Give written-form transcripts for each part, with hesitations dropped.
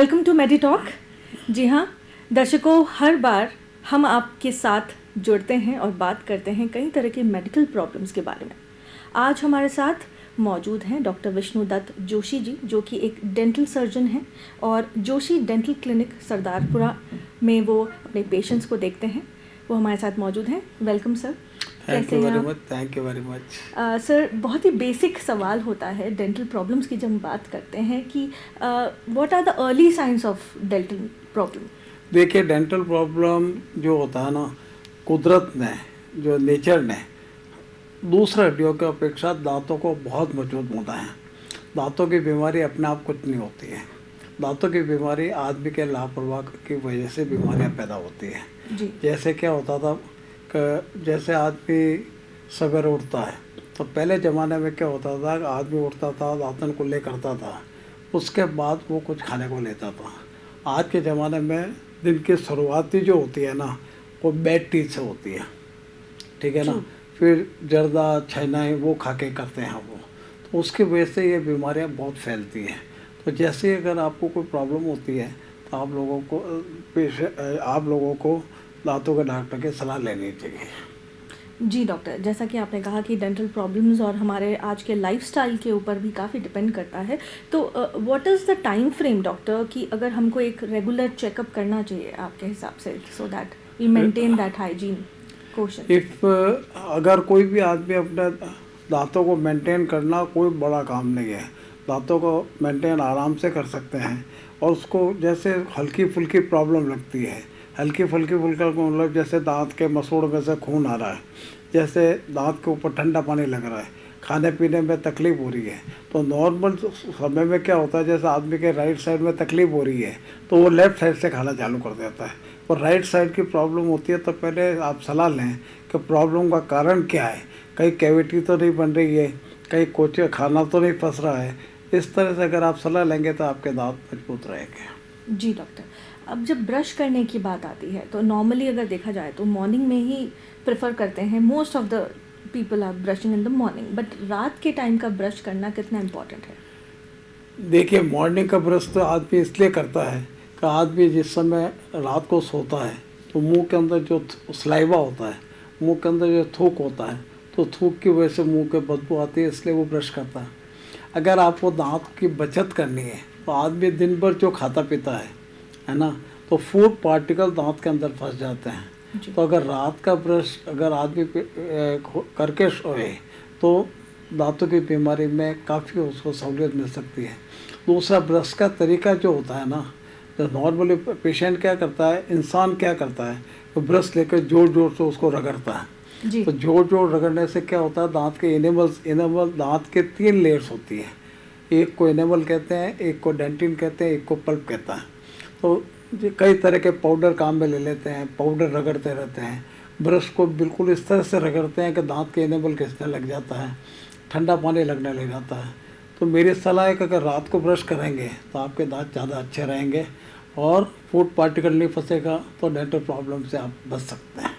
Welcome to Medi Talk. जी हाँ दर्शकों, हर बार हम आपके साथ जुड़ते हैं और बात करते हैं कई तरह के मेडिकल प्रॉब्लम्स के बारे में। आज हमारे साथ मौजूद हैं डॉक्टर विष्णुदत्त जोशी जी, जो कि एक डेंटल सर्जन हैं और जोशी डेंटल क्लिनिक सरदारपुरा में वो अपने पेशेंट्स को देखते हैं। वो हमारे साथ मौजूद हैं। Welcome sir. Thank you very much. Thank you very much. Sir, बहुत ही बेसिक सवाल होता है डेंटल प्रॉब्लम्स की जब हम बात करते हैं कि what are the early science of dental problem. देखिए, डेंटल प्रॉब्लम जो होता है ना, कुदरत ने, जो नेचर ने दूसरे हड्डियों की अपेक्षा दांतों को बहुत मजबूत बनाया है। दांतों की बीमारी अपने आप कुछ नहीं होती है। दांतों की बीमारी आदमी के लापरवाह की वजह से बीमारियां पैदा होती है। जी। जैसे क्या होता था कि जैसे आदमी सवेरे उठता है तो पहले ज़माने में क्या होता था कि आदमी उठता था, दांतन कुल्ले करता था, उसके बाद वो कुछ खाने को लेता था। आज के ज़माने में दिन की शुरुआती जो होती है ना, वो बेड टी से होती है, ठीक है ना। फिर जर्दा छैनाई वो खा के करते हैं वो, तो उसकी वजह से ये बीमारियां बहुत फैलती हैं। तो जैसे अगर आपको कोई प्रॉब्लम होती है तो आप लोगों को दांतों के डॉक्टर की सलाह लेनी चाहिए। जी डॉक्टर, जैसा कि आपने कहा कि डेंटल प्रॉब्लम्स और हमारे आज के लाइफस्टाइल के ऊपर भी काफ़ी डिपेंड करता है, तो what is the time frame doctor कि अगर हमको एक रेगुलर चेकअप करना चाहिए आपके हिसाब से, so that we maintain that hygiene question. अगर कोई भी आदमी अपने दांतों को मेंटेन करना कोई बड़ा काम नहीं है। दांतों को मेंटेन आराम से कर सकते हैं। और उसको जैसे हल्की फुल्की प्रॉब्लम लगती है, हल्की फुल्का मतलब जैसे दांत के मसूड़ में से खून आ रहा है, जैसे दांत के ऊपर ठंडा पानी लग रहा है, खाने पीने में तकलीफ़ हो रही है, तो नॉर्मल समय में क्या होता है, जैसे आदमी के राइट साइड में तकलीफ़ हो रही है तो वो लेफ़्ट साइड से खाना चालू कर देता है। और राइट साइड की प्रॉब्लम होती है तो पहले आप सलाह लें कि प्रॉब्लम का कारण क्या है। कहीं कैविटी तो नहीं बन रही है, कहीं कुछ खाना तो नहीं फंस रहा है। इस तरह से अगर आप सलाह लेंगे तो आपके दांत मजबूत रहेंगे। जी डॉक्टर, अब जब ब्रश करने की बात आती है तो नॉर्मली अगर देखा जाए तो मॉर्निंग में ही प्रेफर करते हैं, most of the people are brushing in the morning, but रात के टाइम का ब्रश करना कितना इम्पोर्टेंट है? देखिए, मॉर्निंग का ब्रश तो आदमी इसलिए करता है कि आदमी जिस समय रात को सोता है तो मुंह के अंदर जो सलाइवा होता है, मुंह के अंदर जो थूक होता है, तो थूक की वजह से मुंह के बदबू आती है, इसलिए वो ब्रश करता है। अगर आपको दांत की बचत करनी है तो आदमी दिन भर जो खाता पीता है ना, तो फूड पार्टिकल दांत के अंदर फंस जाते हैं। तो अगर रात का ब्रश अगर आदमी करके सोए तो दांतों की बीमारी में काफ़ी उसको सहूलियत मिल सकती है। दूसरा, ब्रश का तरीका जो होता है ना, तो नॉर्मली पेशेंट क्या करता है, इंसान क्या करता है, तो ब्रश लेकर जोर जोर से उसको रगड़ता है। तो जोर जोर रगड़ने से क्या होता है, दांत के इनेमल दांत के 3 लेयर्स होती है। एक को इनेमल कहते हैं, एक को डेंटिन कहते हैं, एक को पल्प कहता है। तो कई तरह के पाउडर काम में ले लेते हैं, पाउडर रगड़ते रहते हैं। ब्रश को बिल्कुल इस तरह से रगड़ते हैं कि दांत के इनेमल घिसने लग जाता है, ठंडा पानी लगने लग जाता है। तो मेरी सलाह है कि अगर रात को ब्रश करेंगे तो आपके दांत ज़्यादा अच्छे रहेंगे और फूड पार्टिकल नहीं फंसेगा, तो डेंटल प्रॉब्लम से आप बच सकते हैं।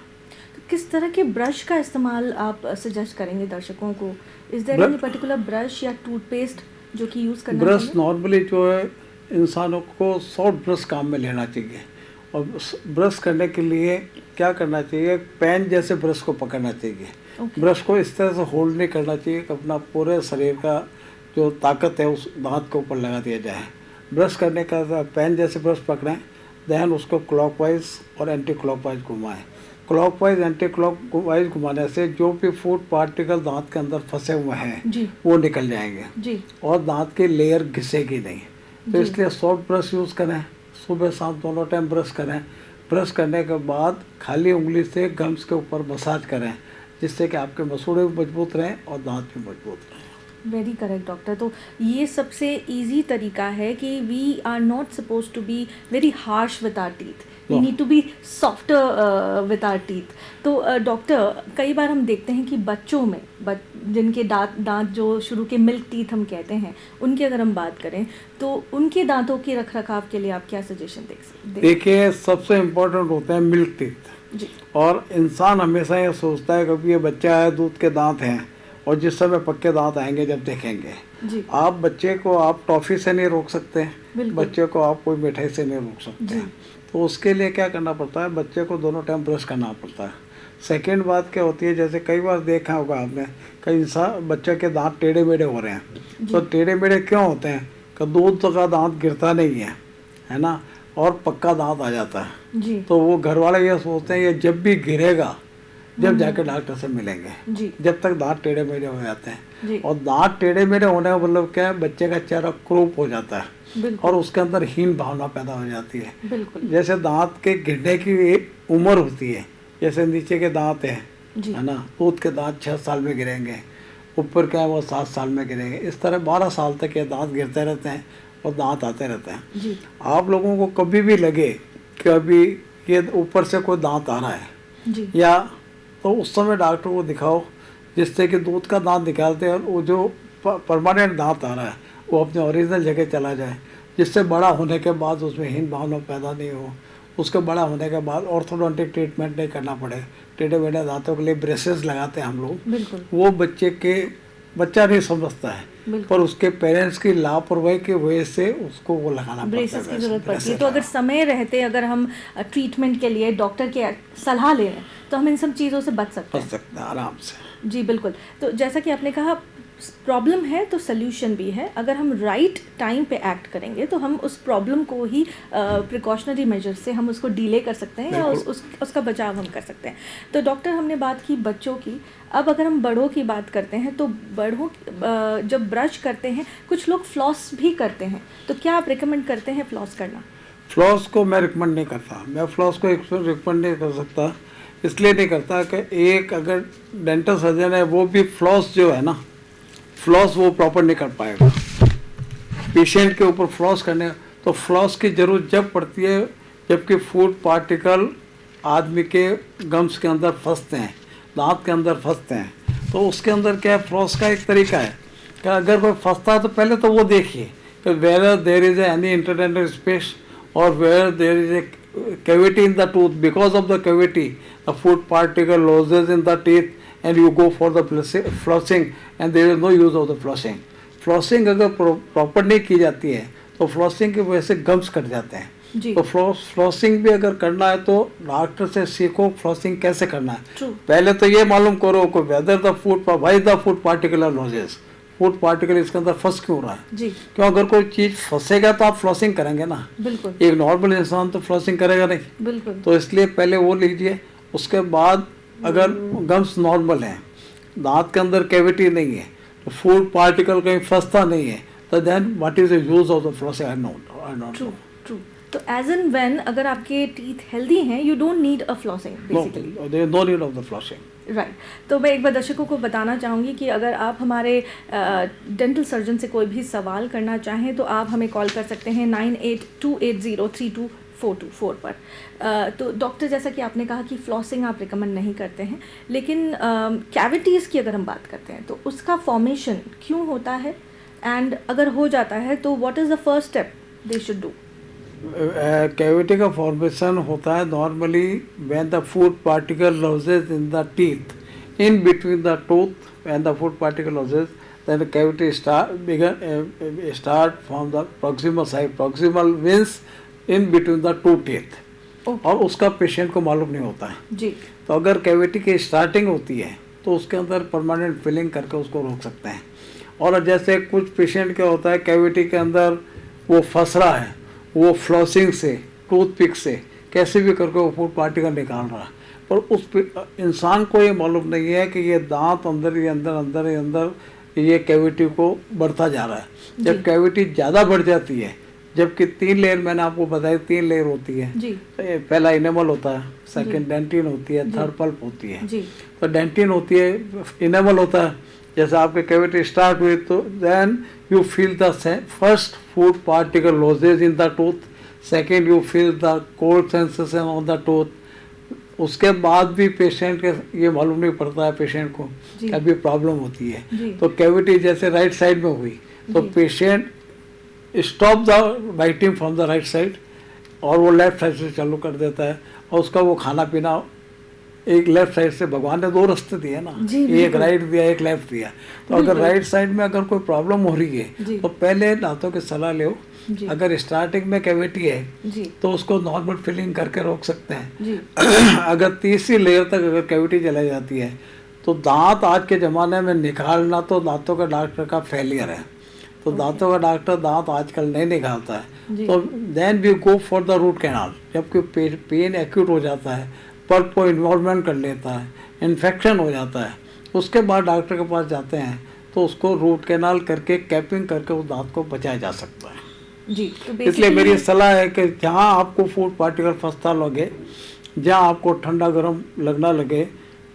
तो किस तरह के ब्रश का इस्तेमाल आप सजेस्ट करेंगे दर्शकों को? Is there any particular brush या टूथपेस्ट जो कि यूज़ करना चाहिए? ब्रश नॉर्मली जो है इंसानों को सॉफ्ट ब्रश काम में लेना चाहिए। और ब्रश करने के लिए क्या करना चाहिए, पेन जैसे ब्रश को पकड़ना चाहिए। ब्रश को इस तरह से होल्ड नहीं करना चाहिए कि अपना पूरे शरीर का जो ताकत है उस दांत के ऊपर लगा दिया जाए। ब्रश करने का पेन जैसे ब्रश पकड़ें, देन उसको क्लॉकवाइज और एंटी क्लॉकवाइज घुमाएं। क्लॉकवाइज एंटी क्लॉकवाइज घुमाने से जो भी फूड पार्टिकल दांत के अंदर फंसे हुए हैं वो निकल जाएंगे और दांत की लेयर घिसेगी नहीं। तो इसलिए सॉफ्ट ब्रश यूज़ करें, सुबह शाम दोनों टाइम ब्रश करें। ब्रश करने के बाद खाली उंगली से गम्स के ऊपर मसाज करें, जिससे कि आपके मसूड़े भी मजबूत रहें और दांत भी मजबूत रहें। Very correct doctor. तो ये सबसे इजी तरीका है कि we are not suppose to be very harsh with our teeth, we need to be softer with our teeth. तो डॉक्टर, कई बार हम देखते हैं कि बच्चों में जिनके दांत जो शुरू के मिल्क टीथ हम कहते हैं, उनकी अगर हम बात करें तो उनके दांतों के रख रखाव के लिए आप क्या सजेशन देखिए, सबसे इम्पोर्टेंट होते हैं मिल्क टीथ। और इंसान हमेशा ये सोचता है कि ये बच्चा है, दूध के दांत हैं और जिस समय पक्के दांत आएंगे जब देखेंगे। जी आप बच्चे को आप टॉफ़ी से नहीं रोक सकते, बिल्कुल। बच्चे को आप कोई मिठाई से नहीं रोक सकते जी हैं। तो उसके लिए क्या करना पड़ता है, बच्चे को दोनों टाइम ब्रश करना पड़ता है। सेकेंड बात क्या होती है, जैसे कई बार देखा होगा आपने, कई इंसान बच्चे के दांत टेढ़े मेढ़े हो रहे हैं। तो टेढ़े मेढ़े क्यों होते हैं कि दूध का दांत गिरता नहीं है ना, और पक्का दांत आ जाता है। जी तो वो घर वाले ये सोचते हैं ये जब भी गिरेगा जब जाके डॉक्टर से मिलेंगे, जी जब तक दांत टेढ़े मेढ़े हो जाते हैं। जी और दांत टेढ़े मेढ़े होने का मतलब क्या है, बच्चे का चेहरा क्रूप हो जाता है बिल्कुल और उसके अंदर हीन भावना पैदा हो जाती है। बिल्कुल। जैसे दांत के गिरने की एक उम्र होती है, जैसे नीचे के दांत हैं, जी है ना, दूध के दांत 6 साल में गिरेंगे, ऊपर क्या है वो 7 साल में गिरेंगे। इस तरह 12 साल तक ये दांत गिरते रहते हैं और दांत आते रहते हैं। जी आप लोगों को कभी भी लगे कि अभी ये ऊपर से कोई दांत आ रहा है जी या, तो उस समय डॉक्टर को दिखाओ, जिससे कि दूध का दांत निकालते हैं और वो जो परमानेंट दांत आ रहा है वो अपने ओरिजिनल जगह चला जाए, जिससे बड़ा होने के बाद उसमें हीन भावना पैदा नहीं हो। उसके बड़ा होने के बाद ऑर्थोडोंटिक ट्रीटमेंट नहीं करना पड़े। टेढ़े मेढ़े दांतों के लिए ब्रेसेस लगाते हैं हम लोग। बिल्कुल वो बच्चा नहीं समझता है, बिल्कुल। पर उसके पेरेंट्स की लापरवाही की वजह से उसको वो लगाना पड़ता है। ब्रेसेस की ज़रूरत पड़ती है। ब्रेसेस तो अगर लगाना। समय रहते अगर हम ट्रीटमेंट के लिए डॉक्टर के सलाह ले रहे हैं तो हम इन सब चीज़ों से बच सकते बच हैं। सकते हैं आराम से। जी बिल्कुल। तो जैसा कि आपने कहा प्रॉब्लम है तो सल्यूशन भी है। अगर हम राइट टाइम पे एक्ट करेंगे तो हम उस प्रॉब्लम को ही प्रिकॉशनरी मेजर से हम उसको डिले कर सकते हैं या उसका बचाव हम कर सकते हैं। तो डॉक्टर हमने बात की बच्चों की, अब अगर हम बड़ों की बात करते हैं तो बड़ों जब ब्रश करते हैं कुछ लोग फ्लॉस भी करते हैं, तो क्या आप रिकमेंड करते हैं फ्लॉस करना? फ्लॉस को मैं रिकमेंड नहीं करता। मैं फ्लॉस को रिकमेंड नहीं कर सकता, इसलिए नहीं करता कि एक अगर डेंटल सर्जन है वो भी फ्लॉस जो है ना, फ्लॉस वो प्रॉपर नहीं कर पाएगा। पेशेंट के ऊपर फ्लॉस करने, तो फ्लॉस की ज़रूरत जब पड़ती है जबकि फूड पार्टिकल आदमी के गम्स के अंदर फंसते हैं, दांत के अंदर फंसते हैं। तो उसके अंदर क्या है, फ्लॉस का एक तरीका है कि अगर कोई फंसता है तो पहले तो वो देखिए कि where there is any interdental space और where there is a cavity in the tooth. Because of the cavity the food particle lodges in the teeth and you go for the flossing and there is no use of the flossing. Flossing अगर proper नहीं की जाती है तो flossing की वजह से gums cut जाते हैं। जी तो फ्लॉसिंग भी अगर करना है तो डॉक्टर से सीखो फ्लॉसिंग कैसे करना है। ट्रू। पहले तो ये मालूम करो कि whether the food why the food particular lodges, food particle इसके अंदर फंस क्यों रहा है। जी क्यों, अगर कोई चीज़ फंसेगा तो आप फ्लॉसिंग करेंगे ना। बिल्कुल एक नॉर्मल इंसान तो फ्लॉसिंग करेगा नहीं। बिल्कुल। तो इसलिए पहले वो लीजिए, उसके बाद अगर गम्स नॉर्मल हैं, दांत के अंदर कैविटी नहीं है, तो फूड पार्टिकल कहीं फंसता नहीं है, तो then what is the use of the flossing, I don't true know. True. तो एज एन व्हेन अगर आपके टीथ हेल्दी हैं you don't need a flossing basically. There is no need of the flossing. Right. तो मैं एक बार दर्शकों को बताना चाहूँगी कि अगर आप हमारे डेंटल सर्जन से कोई भी सवाल करना चाहें तो आप हमें कॉल कर सकते हैं 9828032424 पर। तो डॉक्टर जैसा कि आपने कहा कि फ्लॉसिंग आप रिकमेंड नहीं करते हैं, लेकिन कैविटीज़ की अगर हम बात करते हैं तो उसका फॉर्मेशन क्यों होता है, एंड अगर हो जाता है तो what is the first step they should do? Cavity का फॉर्मेशन होता है normally when the food particle lodges in the teeth in between the tooth, when the food particle lodges then the cavity start from the proximal side. Proximal means in between the two teeth. और उसका patient को मालूम नहीं होता है जी। तो अगर कैविटी की स्टार्टिंग होती है तो उसके अंदर परमानेंट फिलिंग करके उसको रोक सकते हैं। और जैसे कुछ पेशेंट क्या होता है कैविटी के अंदर वो फंस रहा है, वो फ्लॉसिंग से टूथपिक से कैसे भी करके वो फूड पार्टिकल निकाल रहा है, पर उस इंसान को ये मालूम नहीं है कि ये दांत अंदर ही अंदर अंदर ही अंदर ये कैविटी को बढ़ता जा रहा है। जब कैविटी ज़्यादा बढ़ जाती है, जबकि 3 लेयर मैंने आपको बताया 3 लेयर होती है जी। तो पहला इनेमल होता है, सेकंड डेंटिन होती है, थर्ड पल्प होती है। जी। तो डेंटिन होती है, इनेमल होता है। जैसे आपके कैविटी स्टार्ट हुई तो then you feel the first food particle lodges in the tooth, second you feel the cold sensation on the tooth. उसके बाद भी पेशेंट के ये मालूम नहीं पड़ता है पेशेंट को अभी प्रॉब्लम होती है। तो कैविटी जैसे राइट साइड में हुई तो patient stop the biting from the right side और वो लेफ्ट साइड से चालू कर देता है और उसका वो खाना पीना एक लेफ्ट साइड से भगवान ने 2 रास्ते दिए ना, जी, एक बिल्कुल। राइट दिया एक लेफ्ट दिया। तो अगर बिल्कुल। राइट साइड में अगर कोई प्रॉब्लम हो रही जी। है तो पहले दांतों की सलाह लो। जी। अगर स्टार्टिंग में कैविटी है जी। तो उसको नॉर्मल फिलिंग करके रोक सकते हैं। जी। अगर तीसरी लेयर तक अगर कैविटी चला जाती है तो दांत आज के ज़माने में निकालना तो दांतों का डॉक्टर का फेलियर है। तो दांतों का डॉक्टर दांत आजकल नहीं निकालता जी। है। तो then we go for the root canal. जबकि पेन एक्यूट हो जाता है, पल्प को इन्वॉल्वमेंट कर लेता है, इन्फेक्शन हो जाता है, उसके बाद डॉक्टर के पास जाते हैं तो उसको रूट कैनाल करके कैपिंग करके उस दांत को बचाया जा सकता है। जी। तो इसलिए बेसिकली मेरी सलाह है कि जहाँ आपको फूड पार्टिकल फंसता लगे, जहाँ आपको ठंडा गर्म लगना लगे,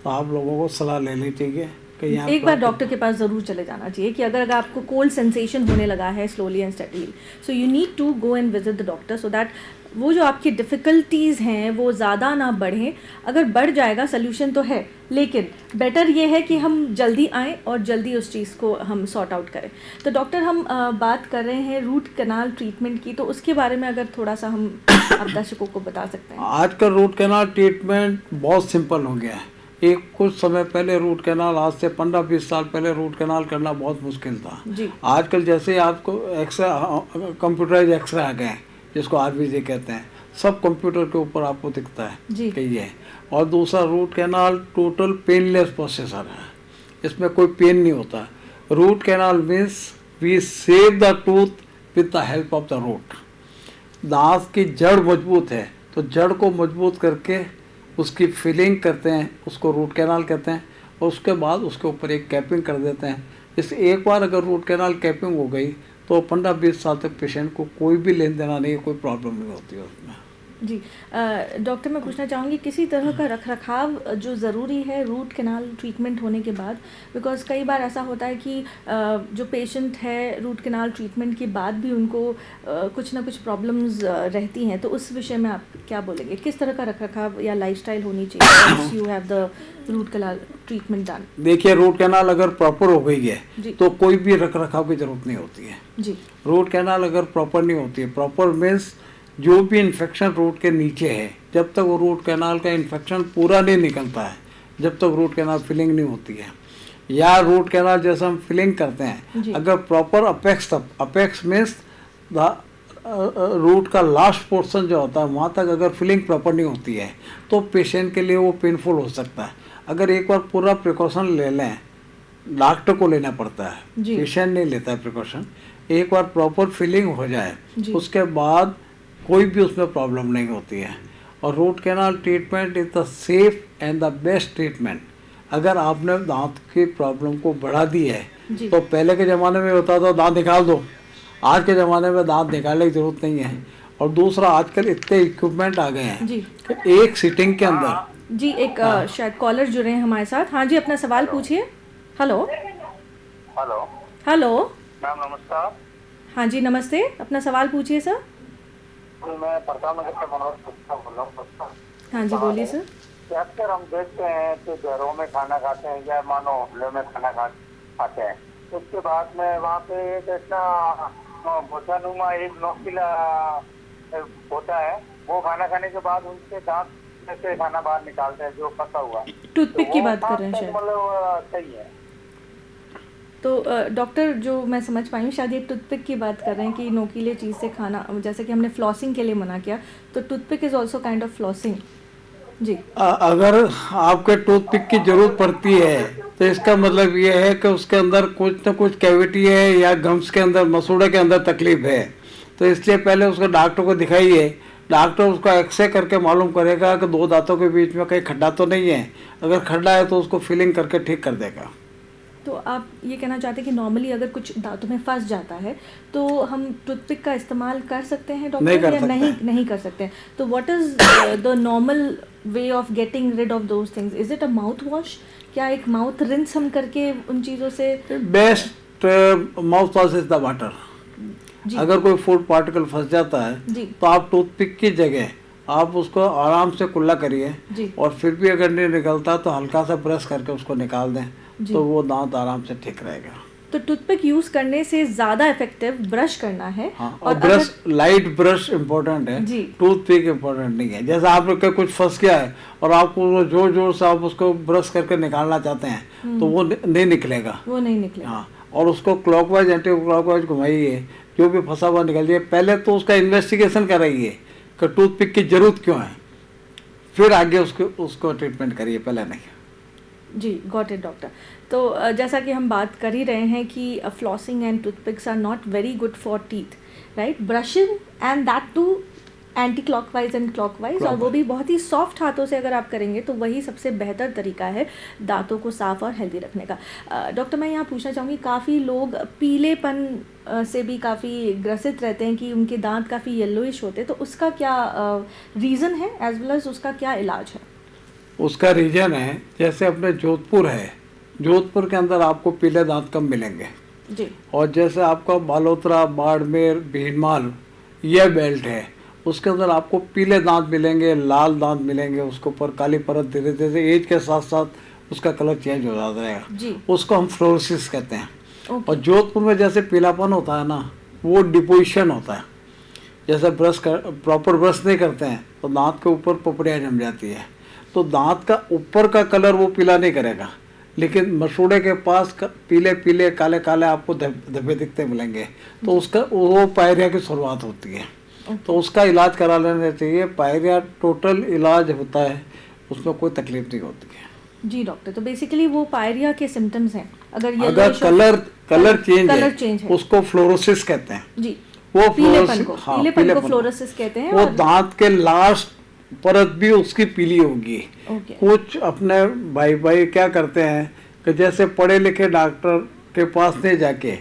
तो आप लोगों को सलाह लेनी चाहिए कि यहाँ एक बार डॉक्टर के पास ज़रूर चले जाना चाहिए कि अगर आपको कोल्ड सेंसेशन होने लगा है slowly and steadily, so you need to go and visit the doctor so that वो जो आपकी डिफ़िकल्टीज़ हैं वो ज़्यादा ना बढ़ें। अगर बढ़ जाएगा सोल्यूशन तो है, लेकिन बेटर ये है कि हम जल्दी आएँ और जल्दी उस चीज़ को हम सॉर्ट आउट करें। तो डॉक्टर हम बात कर रहे हैं रूट कैनाल ट्रीटमेंट की, तो उसके बारे में अगर थोड़ा सा हम आप दर्शकों को बता सकते हैं। आजकल रूट कैनाल ट्रीटमेंट बहुत सिंपल हो गया है। एक कुछ समय पहले रूट कैनाल, आज से 15-20 साल पहले रूट कैनाल करना बहुत मुश्किल था। जी। आजकल जैसे आपको एक्सरे, कंप्यूटराइज एक्सरे आ गए हैं जिसको आरबीजी कहते हैं, सब कंप्यूटर के ऊपर आपको दिखता है जी। कि ये है। और दूसरा, root canal total painless processor है, इसमें कोई पेन नहीं होता। Root canal means we save the tooth with the help of the root. दांत की जड़ मजबूत है तो जड़ को मजबूत करके उसकी फिलिंग करते हैं, उसको रूट कैनाल कहते हैं। और उसके बाद उसके ऊपर एक कैपिंग कर देते हैं। इस एक बार अगर रूट कैनाल कैपिंग हो गई तो 15-20 साल तक पेशेंट को कोई भी लेन देना नहीं, कोई प्रॉब्लम नहीं होती है उसमें। जी। डॉक्टर मैं पूछना चाहूँगी किसी तरह का रखरखाव जो ज़रूरी है रूट कैनाल ट्रीटमेंट होने के बाद, बिकॉज़ कई बार ऐसा होता है कि जो पेशेंट है रूट कैनाल ट्रीटमेंट के बाद भी उनको कुछ ना कुछ प्रॉब्लम्स रहती हैं, तो उस विषय में आप क्या बोलेंगे? किस तरह का रखरखाव या लाइफस्टाइल होनी चाहिए once you have the root canal treatment done? देखिए, रूट कैनाल अगर प्रॉपर हो गई है जी। तो कोई भी रखरखाव की जरूरत नहीं होती है। जी। रूट कैनाल अगर प्रॉपर नहीं होती है, प्रॉपर मीन्स जो भी इन्फेक्शन रूट के नीचे है, जब तक वो रूट कैनाल का इन्फेक्शन पूरा नहीं निकलता है, जब तक रूट कैनाल फिलिंग नहीं होती है, या रूट कैनाल जैसे हम फिलिंग करते हैं, जी। अगर प्रॉपर अपेक्स तक, अपेक्स मीन्स द रूट का लास्ट पोर्शन जो होता है वहाँ तक अगर फिलिंग प्रॉपर नहीं होती है तो पेशेंट के लिए वो पेनफुल हो सकता है। अगर एक बार पूरा प्रिकॉशन ले लें, डॉक्टर को लेना पड़ता है, जी। पेशेंट नहीं लेता है प्रिकॉशन। एक बार प्रॉपर फिलिंग हो जाए जी। उसके बाद कोई भी उसमें प्रॉब्लम नहीं होती है। और root canal treatment is the safe and the best treatment. अगर आपने दांत की प्रॉब्लम को बढ़ा दी है जी। तो पहले के ज़माने में होता था दांत निकाल दो, आज के ज़माने में दांत निकालने की ज़रूरत नहीं है। और दूसरा, आजकल इतने इक्विपमेंट आ गए हैं जी। कि एक सीटिंग के अंदर। जी, एक शायद कॉलर जुड़े हैं हमारे साथ। हाँ जी, अपना सवाल पूछिए। हेलो। Hello hello. मैम, नमस्कार। हाँ जी, नमस्ते। अपना सवाल पूछिए सर। मैं प्रताप नगर से मनोज गुप्ता बोल रहा हूँ। हाँ जी, बोलिए सर। कि अक्सर हम देखते हैं कि घरों में खाना खाते हैं या मानो होटलों में खाना खाते हैं, उसके बाद में वहाँ पे एक ऐसा बोझानुमा एक नोकीला होता है, वो खाना खाने के बाद उनके दांत में से खाना बाहर निकालते हैं जो फंसा हुआ। टूथपिक की वो बात कर रहे हैं खाना शायद। मतलब सही है? तो डॉक्टर, जो मैं समझ पाई हूँ शायद ये टूथपिक की बात कर रहे हैं कि नोकीले चीज़ से खाना, जैसे कि हमने फ्लॉसिंग के लिए मना किया, तो toothpick is also kind of flossing. जी। अगर आपके टूथपिक की ज़रूरत पड़ती है तो इसका मतलब ये है कि उसके अंदर कुछ न कुछ कैविटी है या गम्स के अंदर, मसूड़े के अंदर तकलीफ है। तो इसलिए पहले उसको डॉक्टर को दिखाइए। डॉक्टर उसका एक्सरे करके मालूम करेगा कि 2 दांतों के बीच में कहीं खड्डा तो नहीं है। अगर खड्डा है तो उसको फिलिंग करके ठीक कर देगा। तो आप ये कहना चाहते हैं कि नॉर्मली अगर कुछ दांतों में फंस जाता है तो हम टूथपिक का इस्तेमाल कर सकते हैं डॉक्टर, नहीं कर या सकते। नहीं कर सकते हैं? तो what is the normal way of getting rid of those things? Is it a mouthwash? क्या एक माउथ रिंस हम करके उन चीज़ों से? Best mouthwash is the water. जी। अगर कोई फूड पार्टिकल फंस जाता है जी। तो आप टूथपिक की जगह आप उसको आराम से कुल्ला करिए, जी। और फिर भी अगर नहीं निकलता तो हल्का सा ब्रश करके उसको निकाल दें, जी। तो वो दांत आराम से ठीक रहेगा। तो टूथपिक यूज़ करने से ज़्यादा इफेक्टिव ब्रश करना है। हाँ, और ब्रश, लाइट ब्रश इम्पोर्टेंट है, जी। टूथपिक इम्पोर्टेंट नहीं है। जैसे आप लोग का कुछ फंस गया है और आपको जोर जोर से आप उसको ब्रश करके निकालना चाहते हैं तो वो नहीं निकलेगा। वो नहीं निकलेगा। हाँ, और उसको क्लॉकवाइज एंटी क्लॉकवाइज घुमाइए, जो भी फंसा हुआ निकल जाए। पहले तो उसका इन्वेस्टिगेशन कराइए कि टूथपिक की ज़रूरत क्यों है, फिर आगे उसको ट्रीटमेंट करिए, पहले नहीं। जी, गॉट इट डॉक्टर। तो जैसा कि हम बात कर ही रहे हैं कि flossing and toothpicks are not very good for teeth, right? Brushing and that too anticlockwise and clockwise, और वो भी बहुत ही सॉफ्ट हाथों से अगर आप करेंगे तो वही सबसे बेहतर तरीका है दांतों को साफ़ और हेल्दी रखने का। डॉक्टर, मैं यहाँ पूछना चाहूँगी, काफ़ी लोग पीलेपन से भी काफ़ी ग्रसित रहते हैं कि उनके दांत काफ़ी येलोइश होते हैं, तो उसका क्या रीज़न है एज वेल एज उसका क्या इलाज है? उसका रीजन है, जैसे अपने जोधपुर है, जोधपुर के अंदर आपको पीले दांत कम मिलेंगे जी। और जैसे आपका बालोतरा, बाड़मेर, भीनमाल यह बेल्ट है, उसके अंदर आपको पीले दांत मिलेंगे, लाल दांत मिलेंगे, उसके ऊपर काली परत धीरे धीरे एज के साथ साथ उसका कलर चेंज हो जाता जी। है। उसको हम फ्लोरोसिस कहते हैं। ओके। और जोधपुर में जैसे पीलापन होता है ना, वो डिपोजिशन होता है। जैसे प्रॉपर ब्रश नहीं करते हैं तो दांत के ऊपर पपड़ियाँ जम जाती है, तो दांत का ऊपर का कलर वो पीला नहीं करेगा, लेकिन मसूड़े के पास पीले पीले काले काले आपको धब्बे दिखते मिलेंगे, तो उसका वो पायरिया की शुरुआत होती है। तो उसका इलाज करा लेना चाहिए। पायरिया टोटल इलाज होता है, उसमें कोई तकलीफ नहीं होती है। जी डॉक्टर, तो बेसिकली वो पायरिया के सिम्टम्स हैं। अगर कलर चेंज है उसको फ्लोरोसिस कहते हैं। जी, वो पीलेपन को हाँ, पीलेपन को फ्लोरोसिस कहते हैं। वो दांत के लास्ट परत भी उसकी पीली होगी। ओके। कुछ अपने भाई भाई क्या करते हैं कि जैसे पढ़े लिखे डॉक्टर के पास नहीं जाके,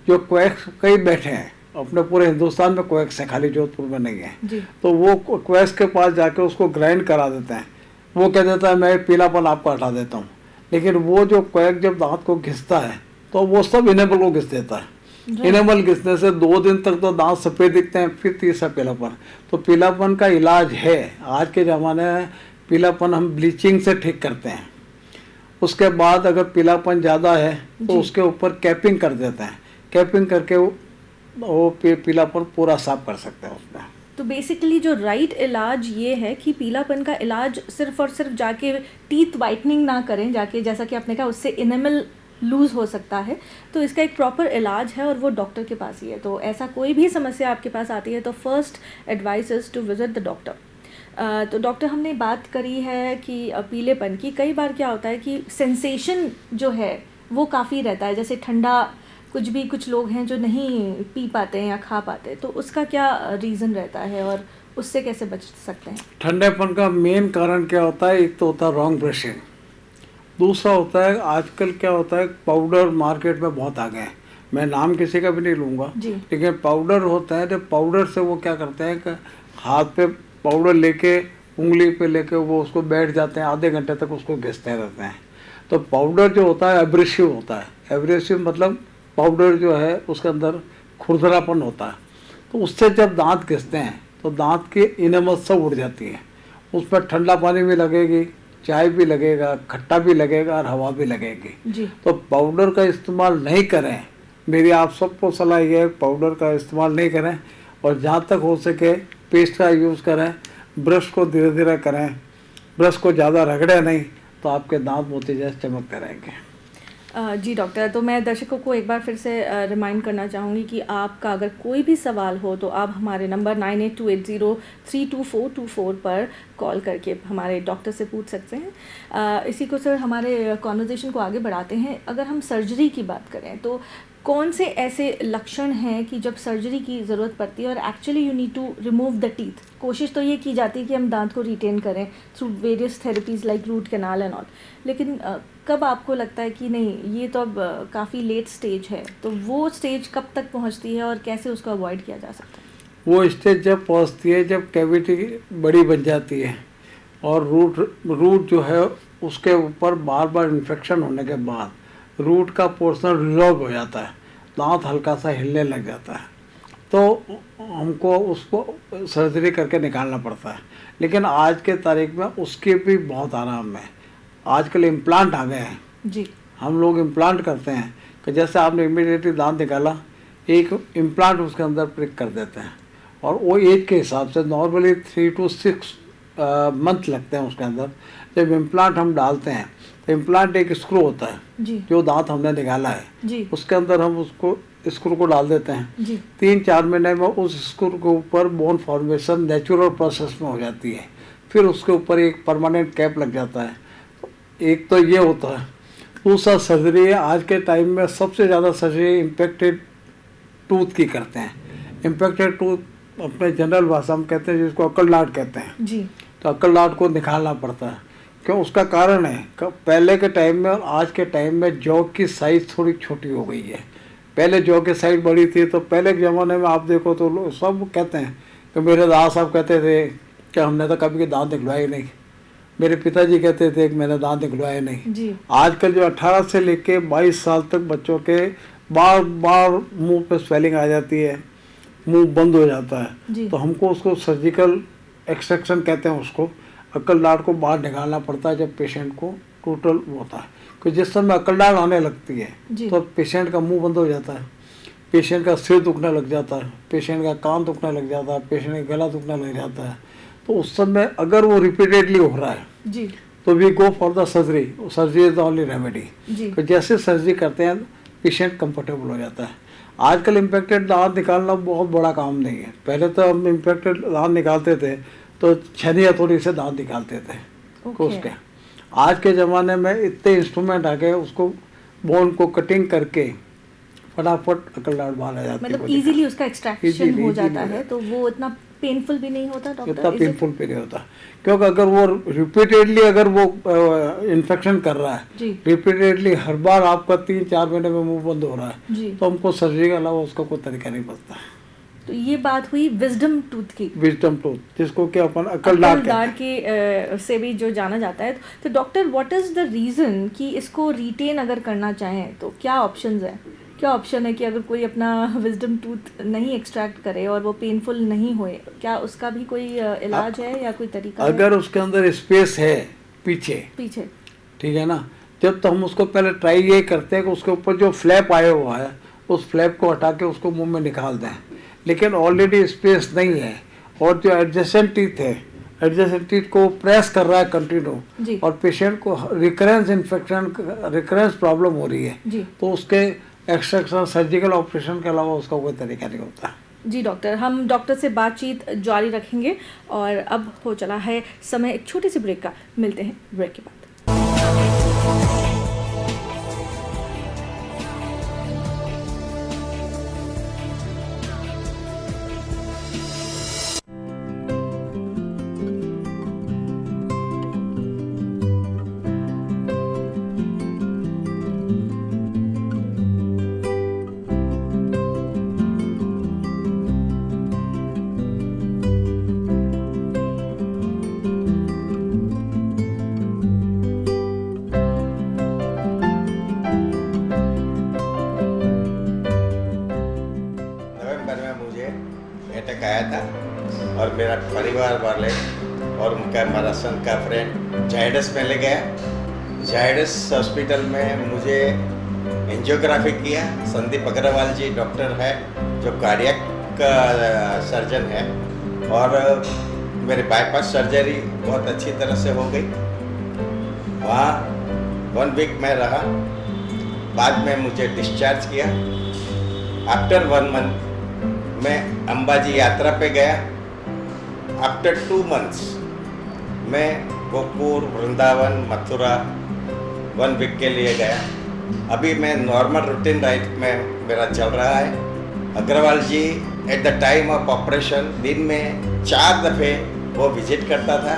जो क्वैक्स कई बैठे हैं अपने पूरे हिंदुस्तान में, क्वैक्स है, खाली जोधपुर में नहीं है, जी। तो वो क्वैक्स के पास जाके उसको ग्राइंड करा देते हैं। वो कह देता है मैं पीलापन आपको हटा देता हूँ, लेकिन वो जो क्वैक जब दांत को घिसता है तो वो सब इनेबल को घिस देता है। इनेबल घिसने से 2 दिन तक तो दांत सफ़ेद दिखते हैं, फिर तीसरा पीलापन। तो पीलापन का इलाज है, आज के ज़माने में पीलापन हम ब्लीचिंग से ठीक करते हैं। उसके बाद अगर पीलापन ज़्यादा है तो उसके ऊपर कैपिंग कर देते हैं, कैपिंग करके वो पीलापन पूरा साफ कर सकते हैं उसमें। तो बेसिकली जो राइट इलाज ये है कि पीलापन का इलाज सिर्फ और सिर्फ जाके टीथ वाइटनिंग ना करें जाके, जैसा कि आपने कहा उससे इनेमल लूज़ हो सकता है, तो इसका एक प्रॉपर इलाज है और वो डॉक्टर के पास ही है। तो ऐसा कोई भी समस्या आपके पास आती है तो first advice is to visit the doctor. तो डॉक्टर, हमने बात करी है कि पीलेपन की, कई बार क्या होता है कि सेंसेशन जो है वो काफ़ी रहता है, जैसे ठंडा कुछ लोग हैं जो नहीं पी पाते हैं या खा पाते हैं, तो उसका क्या रीज़न रहता है और उससे कैसे बच सकते हैं? ठंडेपन का मेन कारण क्या होता है? एक तो होता है रॉन्ग ब्रशिंग, दूसरा होता है आजकल क्या होता है, पाउडर मार्केट में बहुत आ गए हैं, मैं नाम किसी का भी नहीं लूँगा, लेकिन पाउडर होता है, तो पाउडर से वो क्या करते हैं कि हाथ पे पाउडर लेके उंगली पे लेके वो उसको बैठ जाते हैं, आधे घंटे तक उसको घिसते रहते हैं। तो पाउडर जो होता है एब्रेसिव होता है। एब्रेसिव मतलब पाउडर जो है उसके अंदर खुरदरापन होता है, तो उससे जब दांत घिसते हैं तो दांत की इनेमल सब उड़ जाती है। उस पर ठंडा पानी भी लगेगी, चाय भी लगेगा, खट्टा भी लगेगा और हवा भी लगेगी जी। तो पाउडर का इस्तेमाल नहीं करें। मेरी आप सबको सलाह ये है, पाउडर का इस्तेमाल नहीं करें और जहाँ तक हो सके पेस्ट का यूज़ करें। ब्रश को धीरे धीरे करें, ब्रश को ज़्यादा रगड़े नहीं, तो आपके दांत मोती जैसे चमकते रहेंगे। जी डॉक्टर, तो मैं दर्शकों को एक बार फिर से रिमाइंड करना चाहूँगी कि आपका अगर कोई भी सवाल हो तो आप हमारे नंबर 9828032424 पर कॉल करके हमारे डॉक्टर से पूछ सकते हैं। इसी को सर हमारे कॉन्वर्जेशन को आगे बढ़ाते हैं। अगर हम सर्जरी की बात करें तो कौन से ऐसे लक्षण हैं कि जब सर्जरी की ज़रूरत पड़ती है और actually you need to remove the teeth? कोशिश तो ये की जाती है कि हम दांत को रिटेन करें through various therapies like root canal and all, लेकिन कब आपको लगता है कि नहीं ये तो अब काफ़ी लेट स्टेज है, तो वो स्टेज कब तक पहुंचती है और कैसे उसको अवॉइड किया जा सकता है? वो स्टेज जब पहुंचती है जब कैविटी बड़ी बन जाती है और रूट जो है उसके ऊपर बार बार इन्फेक्शन होने के बाद रूट का पोर्शन रिजॉल्व हो जाता है, दांत हल्का सा हिलने लग जाता है, तो हमको उसको सर्जरी करके निकालना पड़ता है। लेकिन आज के तारीख में उसके भी बहुत आराम है। आजकल इम्प्लांट आ गए हैं जी। हम लोग इम्प्लांट करते हैं, कि जैसे आपने इमीडिएटली दांत निकाला, एक इम्प्लांट उसके अंदर प्रिक कर देते हैं, और वो एज के हिसाब से नॉर्मली 3 to 6 मंथ लगते हैं उसके अंदर। जब इम्प्लांट हम डालते हैं तो इम्प्लांट एक स्क्रू होता है जी जो दांत हमने निकाला है, जी उसके अंदर हम उसको स्क्रू को डाल देते हैं। जी 3-4 महीने में उस स्क्रू के ऊपर बोन फॉर्मेशन नेचुरल प्रोसेस में हो जाती है, फिर उसके ऊपर एक परमानेंट कैप लग जाता है। एक तो ये होता है। दूसरा सर्जरी है, आज के टाइम में सबसे ज़्यादा सर्जरी इम्पेक्टेड टूथ की करते हैं। इम्पेक्टेड टूथ अपने जनरल भाषा में कहते हैं जिसको अक्ल डांट कहते हैं। जी तो अक्ल डांट को निकालना पड़ता है। क्यों? उसका कारण है कि पहले के टाइम में और आज के टाइम में जॉ की साइज़ थोड़ी छोटी हो गई है। पहले जॉ की साइज़ बड़ी थी, तो पहले के ज़माने में आप देखो तो लोग सब कहते हैं कि मेरे दादा साहब कहते थे कि हमने तो कभी दांत निकलवाए नहीं, मेरे पिताजी कहते थे कि मैंने दांत निकलवाए नहीं। जी आजकल जो 18 से लेके 22 साल तक बच्चों के बार बार मुंह पे स्वेलिंग आ जाती है, मुंह बंद हो जाता है। जी तो हमको उसको सर्जिकल एक्सट्रैक्शन कहते हैं, उसको अक्ल डांट को बाहर निकालना पड़ता है जब पेशेंट को टोटल होता है। क्योंकि जिस समय अक्ल डांट आने लगती है जी तो पेशेंट का मुंह बंद हो जाता है, पेशेंट का सिर दुखने लग जाता है, पेशेंट का कान दुखने लग जाता है, पेशेंट का गला दुखने लग जाता है। तो उस समय अगर वो रिपीटेडली हो रहा है जी तो we go for the surgery. Surgery is the only remedy. जी तो जैसे सर्जरी करते हैं पेशेंट कंफर्टेबल हो जाता है। आजकल इम्पेक्टेड दांत निकालना बहुत बड़ा काम नहीं है। पहले तो हम इम्पेक्टेड दांत निकालते थे तो छेनी हथौड़ी से दांत निकालते थे ओके उसके। आज के ज़माने में इतने इंस्ट्रूमेंट आ गए, उसको बोन को कटिंग करके फटाफट अकल डांट बाहर आ जाती है। मतलब वो निकाल- इजीली उसका एक्सट्रैक्शन Easily, हो easily जाता हो है, तो वो इतना पेनफुल भी नहीं होता इतना डॉक्टर? पेनफुल भी नहीं होता। क्योंकि अगर वो रिपीटेडली अगर वो इन्फेक्शन कर रहा है, जी रिपीटेडली हर बार आपका 3-4 महीने में मुंह बंद हो रहा है, जी तो हमको सर्जरी के अलावा उसका कोई तरीका नहीं बचता। तो ये बात हुई विजडम टूथ की। विजडम टूथ जिसको कि अपन अकल अक्ल डांट दाढ़ के से भी जो जाना जाता है। तो doctor what is the reason कि इसको रिटेन अगर करना चाहें तो क्या ऑप्शंस हैं? क्या ऑप्शन है कि अगर कोई अपना विजडम टूथ नहीं एक्सट्रैक्ट करे और वो पेनफुल नहीं होए, क्या उसका भी कोई इलाज है या कोई तरीका है? अगर उसके अंदर स्पेस है पीछे, पीछे ठीक है ना, जब तो हम उसको पहले ट्राई ये करते हैं कि उसके ऊपर जो फ्लैप आया हुआ है उस फ्लैप को हटा के उसको मुंह में निकाल दें। लेकिन ऑलरेडी स्पेस नहीं है और जो एडजेसेंट टीथ है, एडजेसेंट टीथ को प्रेस कर रहा है कंटिन्यू, जी और पेशेंट को रिकरेंस इन्फेक्शन, रिकरेंस प्रॉब्लम हो रही है, जी तो उसके एक्सट्रैक्शन सर्जिकल ऑपरेशन के अलावा उसका कोई तरीका नहीं होता। जी डॉक्टर, हम डॉक्टर से बातचीत जारी रखेंगे और अब हो चला है समय एक छोटी सी ब्रेक का। मिलते हैं ब्रेक के बाद। नवंबर में मुझे अटैक आया था और मेरा परिवार वाले और उनका हमारा सन का फ्रेंड जायडस में ले गया। जायडस हॉस्पिटल में मुझे एंजियोग्राफी किया। संदीप अग्रवाल जी डॉक्टर है जो कार्डियक का सर्जन है, और मेरी बाईपास सर्जरी बहुत अच्छी तरह से हो गई। वहाँ 1 वीक में रहा, बाद में मुझे डिस्चार्ज किया। आफ्टर 1 मंथ मैं अंबाजी यात्रा पे गया। आफ्टर 2 मंथ्स मैं गोपुर, वृंदावन, मथुरा 1 वीक के लिए गया। अभी मैं नॉर्मल रूटीन डाइट में मेरा चल रहा है। Agarwal ji at the time of operation दिन में 4 दफ़े वो विजिट करता था।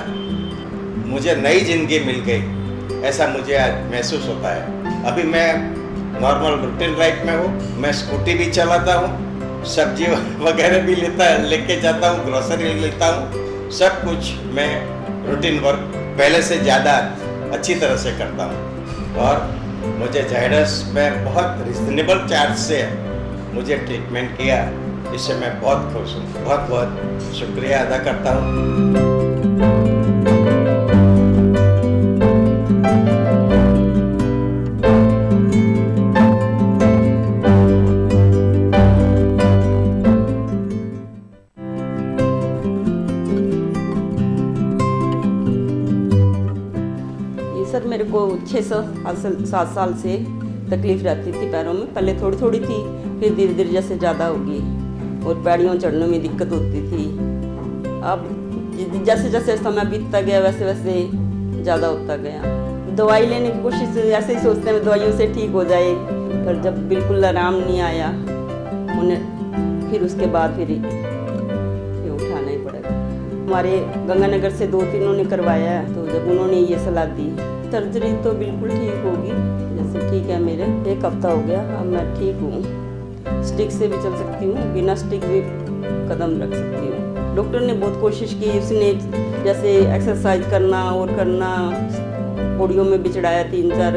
मुझे नई ज़िंदगी मिल गई, ऐसा मुझे आज महसूस होता है। अभी मैं नॉर्मल रूटीन लाइफ में हूँ। मैं स्कूटी भी चलाता हूँ, सब्जी वगैरह भी लेके जाता हूँ, ग्रोसरी लेता हूँ, सब कुछ मैं रूटीन वर्क पहले से ज़्यादा अच्छी तरह से करता हूँ। और मुझे जायडस में बहुत रिजनेबल चार्ज से मुझे ट्रीटमेंट किया, इससे मैं बहुत खुश हूँ। बहुत बहुत शुक्रिया अदा करता हूँ। को 7 साल से तकलीफ रहती थी पैरों में। पहले थोड़ी थोड़ी थी, फिर धीरे धीरे जैसे ज़्यादा होगी और पैड़ियों चढ़ने में दिक्कत होती थी। अब जैसे जैसे समय बीतता गया वैसे वैसे ज़्यादा होता गया। दवाई लेने की कोशिश ऐसे ही सोचते हैं दवाइयों से ठीक हो जाए, पर जब बिल्कुल आराम नहीं आया उन्हें, फिर उसके बाद फिर उठाना ही पड़ेगा। हमारे गंगानगर से 2-3 ने करवाया है, तो जब उन्होंने ये सलाह दी सर्जरी तो बिल्कुल ठीक होगी। जैसे ठीक है, मेरे 1 हफ्ता हो गया, अब मैं ठीक हूँ। स्टिक से भी चल सकती हूँ, बिना स्टिक भी कदम रख सकती हूँ। डॉक्टर ने बहुत कोशिश की, उसने जैसे एक्सरसाइज करना और करना, पौड़ियों में भी चढ़ाया 3-4,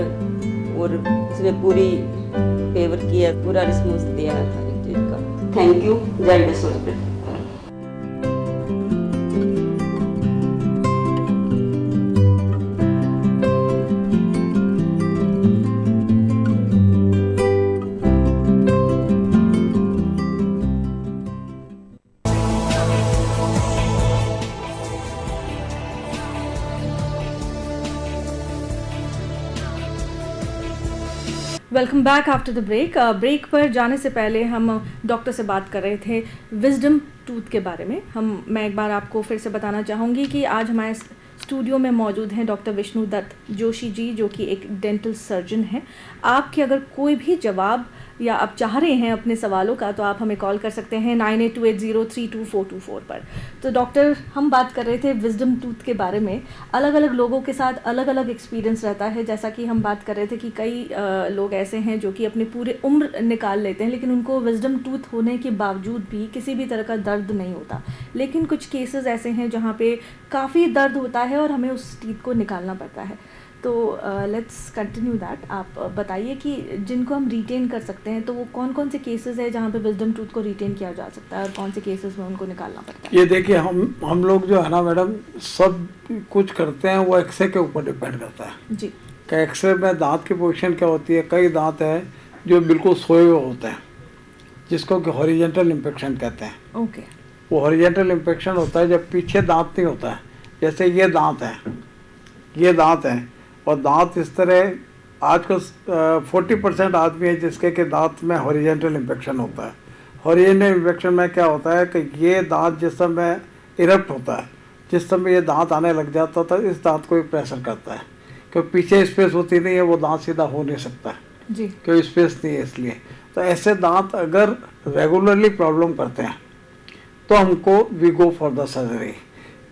और उसने पूरी फेवर किया, पूरा रिस्पॉन्स दिया था इस चीज़ का। Thank you Zydus hospital. Welcome back after the break. Break पर जाने से पहले हम डॉक्टर से बात कर रहे थे विजडम टूथ के बारे में। मैं एक बार आपको फिर से बताना चाहूँगी कि आज हमारे स्टूडियो में मौजूद हैं डॉक्टर विष्णु दत्त जोशी जी, जो कि एक डेंटल सर्जन हैं। आपके अगर कोई भी जवाब या आप चाह रहे हैं अपने सवालों का, तो आप हमें कॉल कर सकते हैं 9828032424 पर। तो डॉक्टर, हम बात कर रहे थे विजडम टूथ के बारे में। अलग अलग लोगों के साथ अलग अलग एक्सपीरियंस रहता है। जैसा कि हम बात कर रहे थे कि कई लोग ऐसे हैं जो कि अपने पूरे उम्र निकाल लेते हैं, लेकिन उनको विजडम टूथ होने के बावजूद भी किसी भी तरह का दर्द नहीं होता। लेकिन कुछ केसेस ऐसे हैं जहाँ पे काफ़ी दर्द होता है और हमें उस टीथ को निकालना पड़ता है। तो लेट्स कंटिन्यू दैट। आप बताइए कि जिनको हम रिटेन कर सकते हैं, तो वो कौन कौन से केसेस है जहाँ पे विजडम टूथ को रिटेन किया जा सकता है और कौन से केसेस में उनको निकालना पड़ता है? ये देखिए, हम लोग जो है ना मैडम, सब कुछ करते हैं वो एक्सरे के ऊपर डिपेंड करता है जी। कि एक्सरे में दांत की पोजीशन क्या होती है। कई दांत हैं जो बिल्कुल सोए हुए होते हैं, जिसको कि हॉरिजेंटल इन्फेक्शन कहते हैं। ओके। वो हॉरिजेंटल इन्फेक्शन होता है जब पीछे दांत नहीं होता है। जैसे ये दांत हैं और दांत इस तरह आजकल 40% आदमी है जिसके के दांत में हॉरिजेंटल इन्फेक्शन होता है। हॉरिजेंटल इन्फेक्शन में क्या होता है कि ये दांत जिस समय इरप्ट होता है, जिस समय ये दांत आने लग जाता था, इस दांत को प्रेशर करता है, क्योंकि पीछे स्पेस होती नहीं है, वो दांत सीधा हो नहीं सकता जी, क्योंकि स्पेस नहीं है। इसलिए तो ऐसे दांत अगर रेगुलरली प्रॉब्लम करते हैं तो हमको we go for the surgery.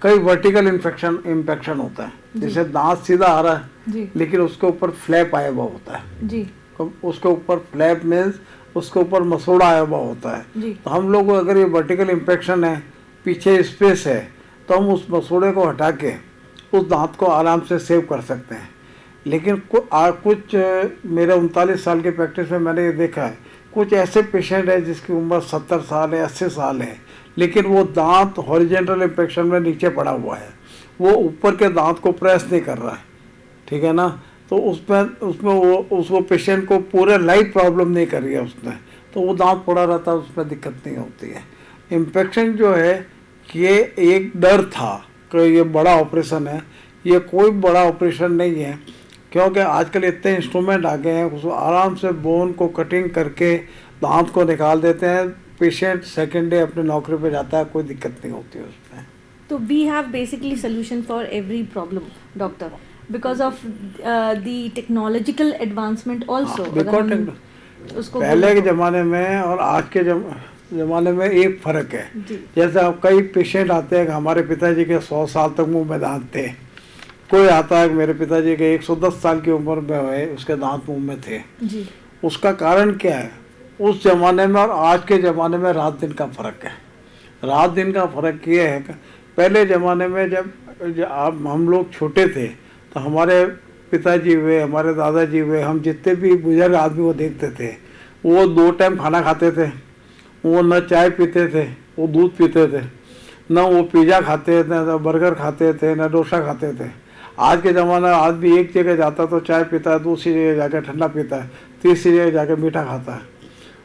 कई वर्टिकल इन्फेक्शन होता है, जैसे दांत सीधा आ रहा है जी, लेकिन उसके ऊपर फ्लैप आया हुआ होता है जी, उसके ऊपर फ्लैप मीन्स उसके ऊपर मसूड़ा आया हुआ होता है। जी। तो हम लोग को अगर ये वर्टिकल इन्फेक्शन है, पीछे स्पेस है, तो हम उस मसूड़े को हटा के उस दांत को आराम से सेव कर सकते हैं। लेकिन कुछ मेरे 39 साल की प्रैक्टिस में मैंने ये देखा है, कुछ ऐसे पेशेंट है जिसकी उम्र 70 साल है, 80 साल है, लेकिन वो दांत हॉरिजेंटल इन्फेक्शन में नीचे पड़ा हुआ है, वो ऊपर के दांत को प्रेस नहीं कर रहा है, ठीक है ना। तो उसमें वो उसको पेशेंट को पूरे लाइफ प्रॉब्लम नहीं कर रही है उसमें, तो वो दांत पड़ा रहता है, उसमें दिक्कत नहीं होती है। इन्फेक्शन जो है ये एक डर था कि ये बड़ा ऑपरेशन है, ये कोई बड़ा ऑपरेशन नहीं है, क्योंकि आजकल इतने इंस्ट्रूमेंट आ गए हैं, उसको आराम से बोन को कटिंग करके दांत को निकाल देते हैं। पेशेंट सेकेंड डे अपने नौकरी पे जाता है, कोई दिक्कत नहीं होती है उसमें। तो we have basically solution for every problem doctor, because of the technological advancement also. उसको पहले के ज़माने में और आज के ज़माने में एक फ़र्क है। जैसे अब कई पेशेंट आते हैं कि हमारे पिताजी के 100 साल तक मुंह में दांत थे, कोई आता है कि मेरे पिताजी के 110 साल की उम्र में हुए, उसके दांत मुंह में थे जी। उसका कारण क्या है? उस ज़माने में और आज के ज़माने में रात दिन का फ़र्क है। रात दिन का फ़र्क ये है कि पहले ज़माने में जब हम लोग छोटे थे तो हमारे पिताजी हुए, हमारे दादाजी हुए, हम जितने भी बुजुर्ग आदमी को देखते थे, वो 2 टाइम खाना खाते थे, वो न चाय पीते थे, वो दूध पीते थे, न वो पिज़्ज़ा खाते थे, न बर्गर खाते थे, न डोसा खाते थे। आज के ज़माने में आदमी एक जगह जाता तो चाय पीता है, दूसरी जगह जाकर ठंडा पीता है, तीसरी जगह जाकर मीठा खाता है।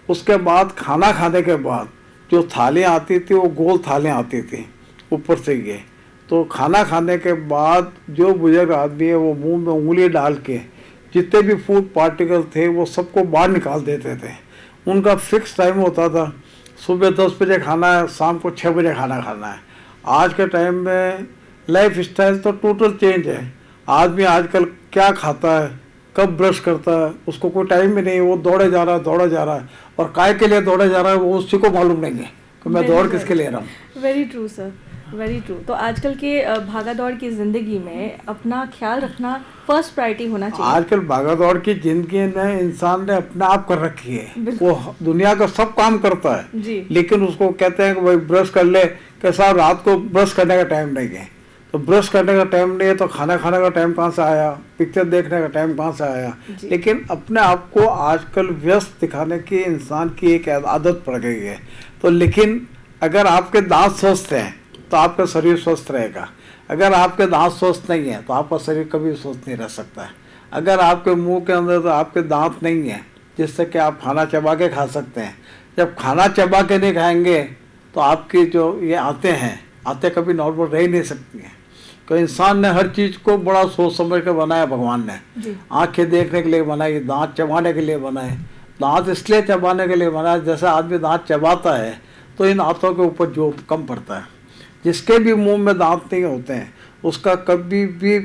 उसके बाद खाना खाने के बाद जो थालियाँ आती थी वो गोल थालियाँ आती थी ऊपर से ये, तो खाना खाने के बाद जो बुजुर्ग आदमी है वो मुंह में उंगली डाल के जितने भी फूड पार्टिकल थे वो सबको बाहर निकाल देते थे। उनका फिक्स टाइम होता था, सुबह 10 बजे खाना है, शाम को 6 बजे खाना खाना है। आज के टाइम में लाइफ स्टाइल तो टोटल चेंज है। आदमी आजकल क्या खाता है, कब ब्रश करता है, उसको कोई टाइम भी नहीं है। वो दौड़े जा रहा है और काय के लिए दौड़े जा रहा है वो उसी को मालूम नहीं है कि मैं दौड़ किसके लिए रहा हूँ। Very true sir, very true. तो आजकल के भागा दौड़ की ज़िंदगी में अपना ख्याल रखना फर्स्ट प्रायोरिटी होना चाहिए। आजकल भागा दौड़ की जिंदगी में इंसान ने अपने आप कर रखी है। वो दुनिया का सब काम करता है जी। लेकिन उसको कहते हैं कि भाई ब्रश कर ले, कि साहब रात को ब्रश करने का टाइम नहीं है। तो ब्रश करने का टाइम नहीं है तो खाना खाने का टाइम कहाँ से आया, पिक्चर देखने का टाइम कहाँ से आया। लेकिन अपने आप को आजकल व्यस्त दिखाने की इंसान की एक आदत पड़ गई है। तो लेकिन अगर आपके दांत स्वस्थ हैं तो आपका शरीर स्वस्थ रहेगा। अगर आपके दांत स्वस्थ नहीं है तो आपका शरीर कभी स्वस्थ नहीं रह सकता है। अगर आपके मुंह के अंदर तो आपके दांत नहीं है जिससे कि आप खाना चबा के खा सकते हैं, जब खाना चबा के नहीं खाएंगे तो आपकी जो ये आते कभी नॉर्मल रह ही नहीं सकती हैं। तो इंसान ने हर चीज़ को बड़ा सोच समझ के बनाया भगवान ने। आंखें देखने के लिए बनाई, दांत चबाने के लिए बनाए। दांत इसलिए चबाने के लिए बनाया, जैसे आदमी दांत चबाता है तो इन दांतों के ऊपर जो कम पड़ता है। जिसके भी मुंह में दांत नहीं होते हैं उसका कभी भी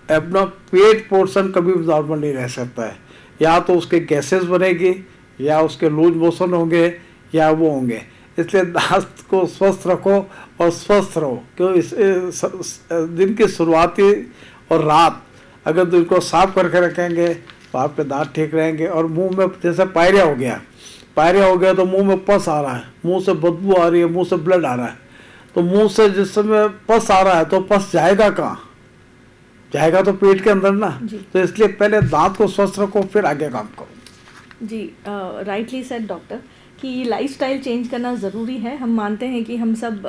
अपना पेट पोर्शन कभी भी नॉर्मल नहीं रह सकता है। या तो उसके गैसेस बनेगी या उसके लूज मोशन होंगे या वो होंगे। इसलिए दांत को स्वस्थ रखो और स्वस्थ रहो, क्यों इस दिन की शुरुआती और रात अगर दिन को साफ करके रखेंगे तो आपके दांत ठीक रहेंगे। और मुंह में जैसे पायरिया हो गया तो मुंह में पस आ रहा है, मुंह से बदबू आ रही है, मुंह से ब्लड आ रहा है। तो मुंह से जिस समय पस आ रहा है तो पस जाएगा कहाँ, जाएगा तो पेट के अंदर ना। तो इसलिए पहले दांत को स्वस्थ रखो फिर आगे काम करो। जी, राइटली सेड डॉक्टर कि लाइफस्टाइल चेंज करना ज़रूरी है। हम मानते हैं कि हम सब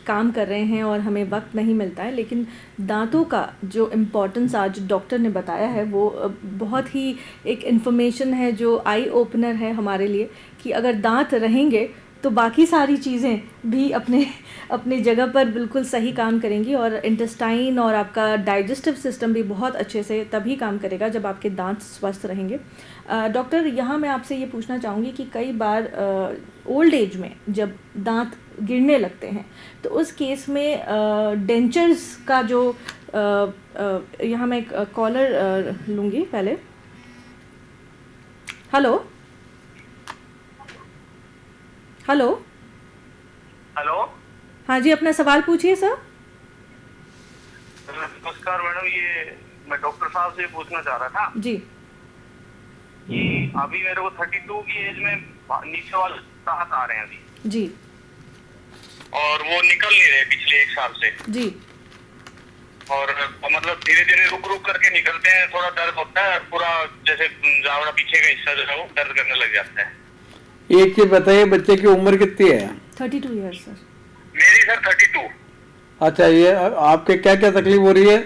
काम कर रहे हैं और हमें वक्त नहीं मिलता है, लेकिन दांतों का जो इम्पोर्टेंस आज डॉक्टर ने बताया है वो बहुत ही एक इन्फॉर्मेशन है जो आई ओपनर है हमारे लिए कि अगर दांत रहेंगे तो बाकी सारी चीज़ें भी अपने जगह पर बिल्कुल सही काम करेंगी और इंटेस्टाइन और आपका डाइजेस्टिव सिस्टम भी बहुत अच्छे से तभी काम करेगा जब आपके दांत स्वस्थ रहेंगे। डॉक्टर, यहाँ मैं आपसे ये पूछना चाहूँगी कि कई बार ओल्ड एज में जब दांत गिरने लगते हैं तो उस केस में डेंचर्स का जो यहाँ मैं एक कॉलर लूँगी पहले। हेलो हेलो हेलो, हाँ जी, अपना सवाल पूछिए सर। नमस्कार मैडम, ये मैं डॉक्टर साहब से पूछना चाह रहा था जी कि अभी मेरे को 32 की एज में नीचे वाले दांत आ रहे हैं अभी जी और वो निकल नहीं रहे पिछले 1 साल से जी। और मतलब धीरे धीरे रुक रुक करके निकलते हैं, थोड़ा दर्द होता है, पूरा जैसे जावड़ा पीछे का हिस्सा जो है वो दर्द करने लग जाता है। एक चीज बताइए, बच्चे की उम्र कितनी है? 32 ईयर्स सर। मेरी सर 32। अच्छा, ये आपके क्या क्या तकलीफ हो रही है?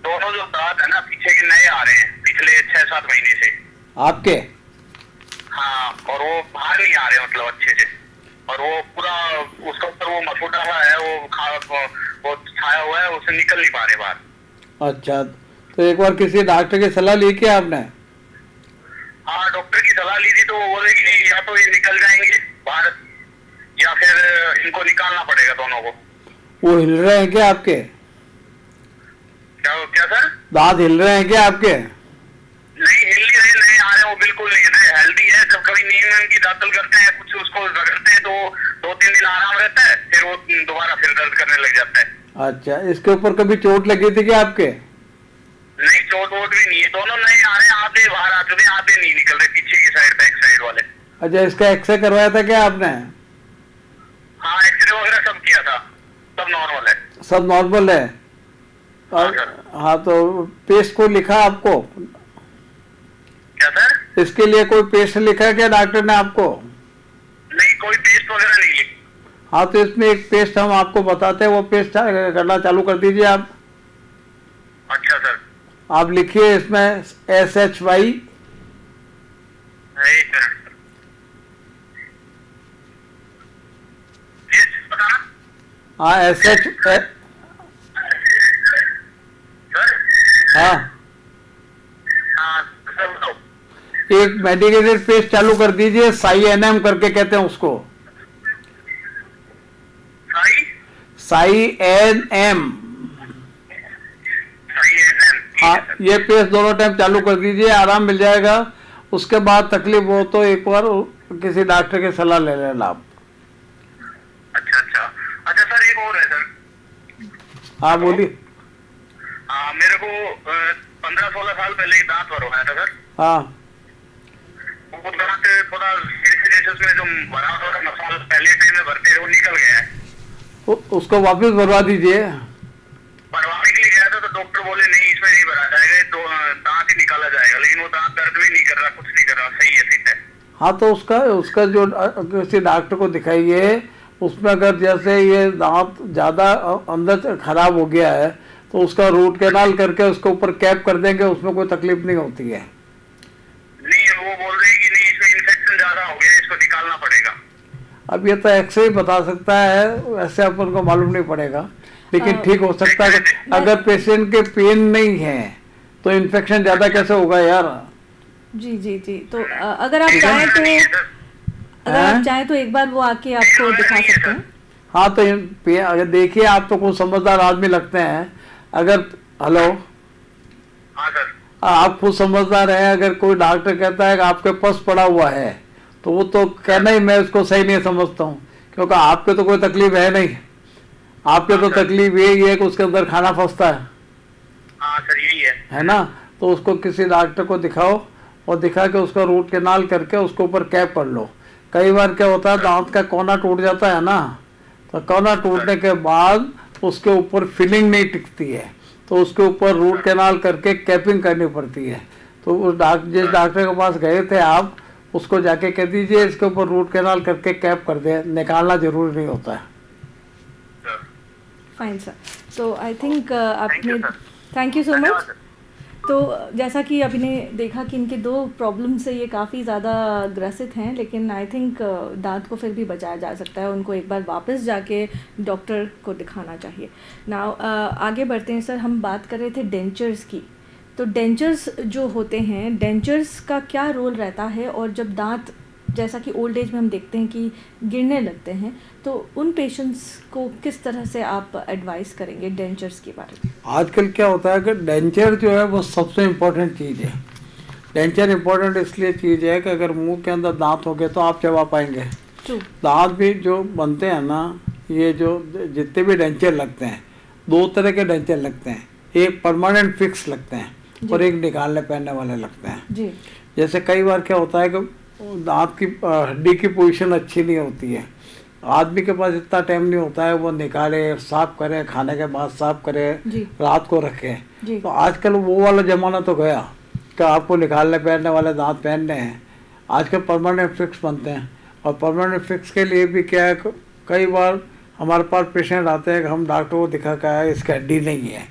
दोनों जो दांत है ना पीछे के नए आ रहे हैं पिछले 6-7 महीने से आपके? हाँ, और वो बाहर नहीं आ रहे मतलब अच्छे से, और वो पूरा उसका ऊपर वो मसूड़ा सा है वो छाया हुआ है, उससे निकल नहीं पा रहे बाहर। अच्छा, तो एक बार किसी डॉक्टर की सलाह ली क्या आपने? हाँ, डॉक्टर की सलाह ली थी तो वो बोले कि या तो ये निकल जाएंगे बाहर या फिर इनको निकालना पड़ेगा दोनों को। वो हिल रहे हैं क्या आपके? क्या सर? दांत हिल रहे हैं क्या आपके? नहीं, हिल नहीं रहे, नहीं आ रहे, वो बिल्कुल नहीं रहे, हेल्दी है। जब कभी नींद की दातल करते हैं, कुछ उसको रगड़ते हैं तो 2-3 दिन आराम रहता है, फिर वो दोबारा फिर दर्द करने लग जाता है। अच्छा, इसके ऊपर कभी चोट लगी थी क्या आपके? नहीं, चोट वोट भी नहीं है, दोनों नए आ रहे हैं, आधे बाहर आते थे, आधे नहीं निकल रहे पीछे की साइड, बैक साइड वाले। अच्छा, इसका एक्सरे करवाया था क्या आपने? हाँ, एक्सरे वगैरह सब किया था, सब नॉर्मल है। सब नॉर्मल है? और हाँ, तो पेस्ट को लिखा आपको? क्या सर? इसके लिए कोई पेस्ट लिखा क्या डॉक्टर ने आपको? नहीं, कोई पेस्ट वगैरह नहीं लिखा। हाँ, तो इसमें एक पेस्ट हम आपको बताते हैं, वो पेस्ट करना चालू कर दीजिए आप। अच्छा सर। आप लिखिए इसमें SHY। हाँ, हाँ, हाँ सर बताओ। एक मेडिकेटेड पेस्ट चालू कर दीजिए, साई एनएम करके कहते हैं उसको, साई साई एनएम। हाँ, ये पेस्ट दोनों टाइम चालू कर दीजिए, आराम मिल जाएगा। उसके बाद तकलीफ हो तो एक बार किसी डॉक्टर की सलाह ले लेना आप। अच्छा अच्छा अच्छा सर, एक और है सर। हाँ बोलिए। मेरे को 15-16 साल पहले एक दांत भर हो गया था सर। हाँ, वो दांत थोड़ा जैसे उसमें जो भरा हुआ मसाला पहले टाइम में भरते थे वो निकल गया है। उसको वापस भरवा दीजिए। भरवाने के लिए गया था तो डॉक्टर बोले नहीं इसमें नहीं भरा जाएगा, तो दांत ही निकाला जाएगा। लेकिन वो दांत दर्द भी नहीं कर रहा, कुछ नहीं कर रहा, सही है, फिट है। हाँ, तो उसका जो किसी डॉक्टर को दिखाइए, उसमें अगर जैसे ये दांत ज़्यादा अंदर से खराब हो गया है तो उसका रूट कैनाल करके उसके ऊपर कैप कर देंगे, उसमें कोई तकलीफ नहीं होती है। नहीं, वो बोल रहे हैं कि नहीं इसमें इन्फेक्शन ज्यादा हो गया, इसको निकालना पड़ेगा। अब ये तो एक्सरे ही बता सकता है, वैसे अपन को मालूम नहीं पड़ेगा, लेकिन ठीक हो सकता है। अगर पेशेंट के पेन नहीं है तो इन्फेक्शन ज़्यादा कैसे होगा यार। जी जी जी, तो अगर आप चाहें तो एक बार वो आके आपको दिखा सकते हैं। हाँ, तो अगर देखिए, आप तो कुछ समझदार आदमी लगते हैं। अगर हेलो, हाँ सर। आप खुद समझदार हैं। अगर कोई डॉक्टर कहता है कि आपके पास पड़ा हुआ है तो वो तो कहना ही मैं उसको सही नहीं समझता हूँ, क्योंकि आपके तो कोई तकलीफ है नहीं। आपके तो तकलीफ यही है कि उसके अंदर खाना फंसता है। हाँ सर, यही है ना, तो उसको किसी डॉक्टर को दिखाओ और दिखा के उसका रूट कैनाल करके उसके ऊपर कैप कर लो। कई बार क्या होता है, दांत का कोना टूट जाता है ना, तो कोना टूटने के बाद उसके ऊपर फिलिंग नहीं टिकती है, तो उसके ऊपर रूट कैनाल करके कैपिंग करनी पड़ती है। तो उस जिस डॉक्टर के पास गए थे आप, उसको जाके कह दीजिए इसके ऊपर रूट कैनाल करके कैप कर दे, निकालना जरूरी नहीं होता है। फाइन सर, तो आई थिंक आपने, थैंक यू सो मच। तो जैसा कि अभी ने देखा कि इनके 2 प्रॉब्लम से ये काफ़ी ज़्यादा ग्रसित हैं, लेकिन आई थिंक दांत को फिर भी बचाया जा सकता है। उनको एक बार वापस जाके डॉक्टर को दिखाना चाहिए। नाउ आगे बढ़ते हैं सर, हम बात कर रहे थे डेंचर्स की। तो डेंचर्स जो होते हैं, डेंचर्स का क्या रोल रहता है, और जब दांत जैसा कि ओल्ड एज में हम देखते हैं कि गिरने लगते हैं, तो उन पेशेंट्स को किस तरह से आप एडवाइस करेंगे डेंचर्स के बारे में? आजकल क्या होता है कि डेंचर जो है वो सबसे इम्पोर्टेंट चीज़ है। डेंचर इम्पोर्टेंट इसलिए चीज़ है कि अगर मुंह के अंदर दांत हो गए तो आप चबा पाएंगे। दांत भी जो बनते हैं ना, ये जो जितने भी डेंचर लगते हैं, 2 तरह के डेंचर लगते हैं। एक परमानेंट फिक्स लगते हैं और एक निकालने पहनने वाले लगते हैं जी। जैसे कई बार क्या होता है कि दांत की हड्डी की पोजीशन अच्छी नहीं होती है, आदमी के पास इतना टाइम नहीं होता है वो निकाले, साफ करे, खाने के बाद साफ करे, रात को रखे। तो आजकल वो वाला ज़माना तो गया कि आपको निकालने पहनने वाले दांत पहनने हैं। आजकल परमानेंट फिक्स बनते हैं, और परमानेंट फिक्स के लिए भी क्या है, कई बार हमारे पास पेशेंट आते हैं कि हम डॉक्टर को दिखा के आए, इसकी हड्डी नहीं है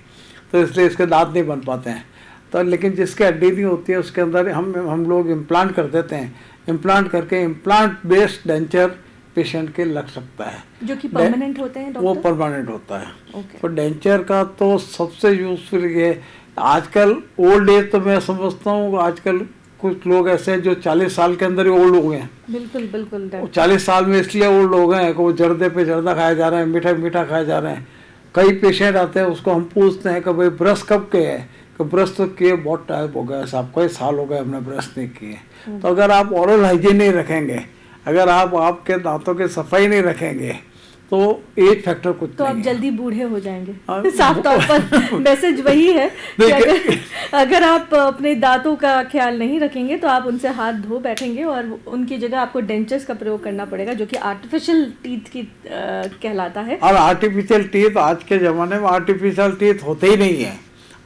तो इसलिए इसके दांत नहीं बन पाते हैं। तो लेकिन जिसकी हड्डी नहीं होती है उसके अंदर हम लोग इम्प्लांट कर देते हैं। इम्प्लांट करके इम्प्लांट बेस्ड डेंचर पेशेंट के लग सकता है, जो कि परमानेंट होते हैं डॉक्टर? वो परमानेंट होता है। तो डेंचर का तो सबसे यूजफुल ये आजकल ओल्ड एज, तो मैं समझता हूँ आजकल कुछ लोग ऐसे हैं जो 40 साल के अंदर ही ओल्ड हो गए हैं। बिल्कुल बिल्कुल। 40 साल में इसलिए ओल्ड हो गए हैं कि वो जर्दे पे जर्दा खाए जा रहे हैं, मीठा मीठा खाए जा रहे हैं। कई पेशेंट आते हैं, उसको हम पूछते हैं कि भाई ब्रश कब के है, कि ब्रश तो किए बहुत टाइम हो गया साहब, कई साल हो गए हमने ब्रश नहीं किए। तो अगर आप ओरल हाइजीन नहीं रखेंगे, अगर आप आपके दांतों की सफाई नहीं रखेंगे तो एज फैक्टर कुछ तो नहीं आप जल्दी बूढ़े हो जाएंगे। साफ तौर पर मैसेज वही है कि अगर आप अपने दांतों का ख्याल नहीं रखेंगे तो आप उनसे हाथ धो बैठेंगे, और उनकी जगह आपको डेंचर्स का प्रयोग करना पड़ेगा, जो कि आर्टिफिशियल टीथ की कहलाता है। और आर्टिफिशियल टीथ आज के ज़माने में आर्टिफिशियल टीथ होते ही नहीं है।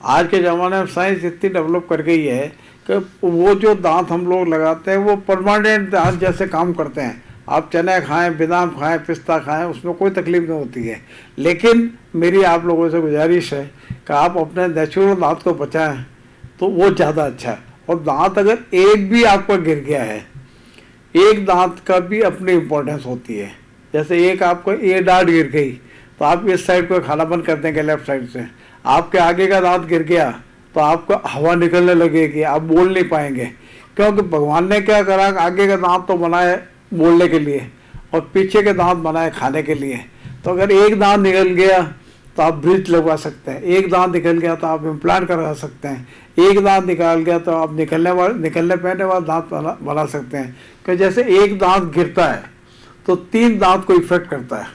आज के ज़माने में साइंस इतनी डेवलप कर गई है कि वो जो दांत हम लोग लगाते हैं वो परमानेंट दांत जैसे काम करते हैं। आप चने खाएं, बादाम खाएं, पिस्ता खाएं, उसमें कोई तकलीफ नहीं होती है। लेकिन मेरी आप लोगों से गुजारिश है कि आप अपने नेचुरल दांत को बचाएं तो वो ज़्यादा अच्छा है। और दांत अगर एक भी आपका गिर गया है, एक दांत का भी अपनी इम्पोर्टेंस होती है। जैसे एक आपको ये डांट गिर गई तो आप इस साइड को खाना बंद कर देंगे लेफ्ट साइड से, आपके आगे का दांत गिर गया तो तो आपको हवा निकलने लगेगी, आप बोल नहीं पाएंगे, क्योंकि भगवान ने क्या करा, आगे के दांत तो बनाए बोलने के लिए और पीछे के दांत बनाए खाने के लिए। तो अगर एक दांत निकल गया तो आप ब्रिज लगवा सकते हैं, एक दांत निकल गया तो आप इम्प्लांट करवा सकते हैं, एक दांत निकाल गया तो आप निकलने पहने वाला दांत बना सकते हैं। कि जैसे एक दांत गिरता है तो 3 दांत को इफेक्ट करता है।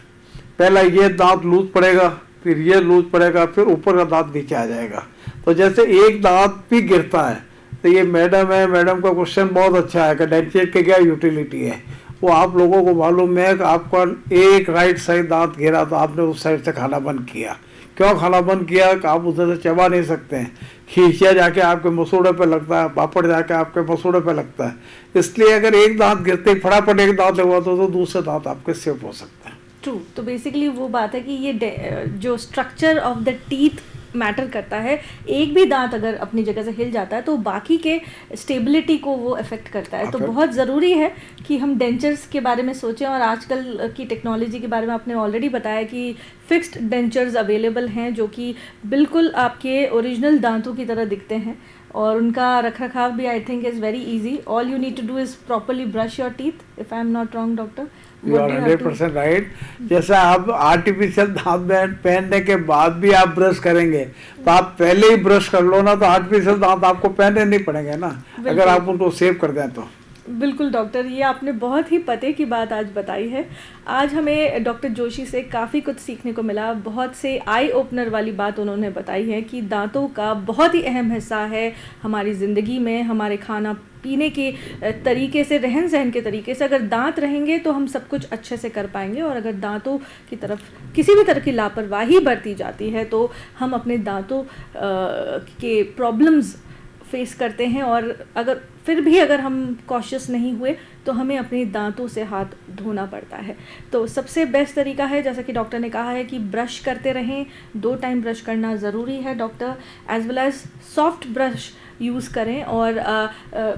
पहला ये दांत लूज पड़ेगा, फिर ये लूज पड़ेगा, फिर ऊपर का दांत नीचे आ जाएगा। तो जैसे एक दांत भी गिरता है तो ये मैडम है, मैडम का क्वेश्चन बहुत अच्छा है कि डेंचर की क्या यूटिलिटी है। वो आप लोगों को मालूम है कि आपका एक राइट साइड दांत गिरा तो आपने उस साइड से खाना बंद किया। क्यों खाना बंद किया? कि आप उधर से चबा नहीं सकते हैं, खींचिया जाके आपके मसूड़े पे लगता है, पापड़ जाके आपके मसूड़े पे लगता है। इसलिए अगर एक दांत गिरते ही फटाफट एक दांत लगवा तो दूसरे दांत आपके सेफ हो सकते हैं। ट्रू। तो बेसिकली वो बात है कि ये जो structure of the teeth matter करता है। एक भी दांत अगर अपनी जगह से हिल जाता है तो बाकी के स्टेबिलिटी को वो अफेक्ट करता है। तो बहुत ज़रूरी है कि हम डेंचर्स के बारे में सोचें। और आजकल की टेक्नोलॉजी के बारे में आपने ऑलरेडी बताया कि फिक्स्ड डेंचर्स अवेलेबल हैं जो कि बिल्कुल आपके ओरिजिनल दांतों की तरह दिखते हैं और उनका रखरखाव भी I think is very easy. All you need to do is properly brush your teeth, if I am not wrong doctor. You are 100% right. जैसे आप आर्टिफिशियल दांत बैंड पहनने के बाद भी आप ब्रश करेंगे तो आप पहले ही ब्रश कर लो ना, तो आर्टिफिशियल दांत आपको पहनने नहीं पड़ेंगे ना, अगर आप उनको सेव कर दें तो। बिल्कुल डॉक्टर, ये आपने बहुत ही पते की बात आज बताई है। आज हमें डॉक्टर जोशी से काफ़ी कुछ सीखने को मिला। बहुत से आई ओपनर वाली बात उन्होंने बताई है कि दांतों का बहुत ही अहम हिस्सा है हमारी ज़िंदगी में, हमारे खाना पीने के तरीके से, रहन सहन के तरीके से। अगर दांत रहेंगे तो हम सब कुछ अच्छे से कर पाएंगे और अगर दांतों की तरफ किसी भी तरह की लापरवाही बरती जाती है तो हम अपने दांतों के प्रॉब्लम्स फेस करते हैं। और अगर फिर भी अगर हम कॉशियस नहीं हुए तो हमें अपने दांतों से हाथ धोना पड़ता है। तो सबसे बेस्ट तरीका है, जैसा कि डॉक्टर ने कहा है, कि ब्रश करते रहें। 2 टाइम ब्रश करना ज़रूरी है doctor, as well as soft brush use करें। और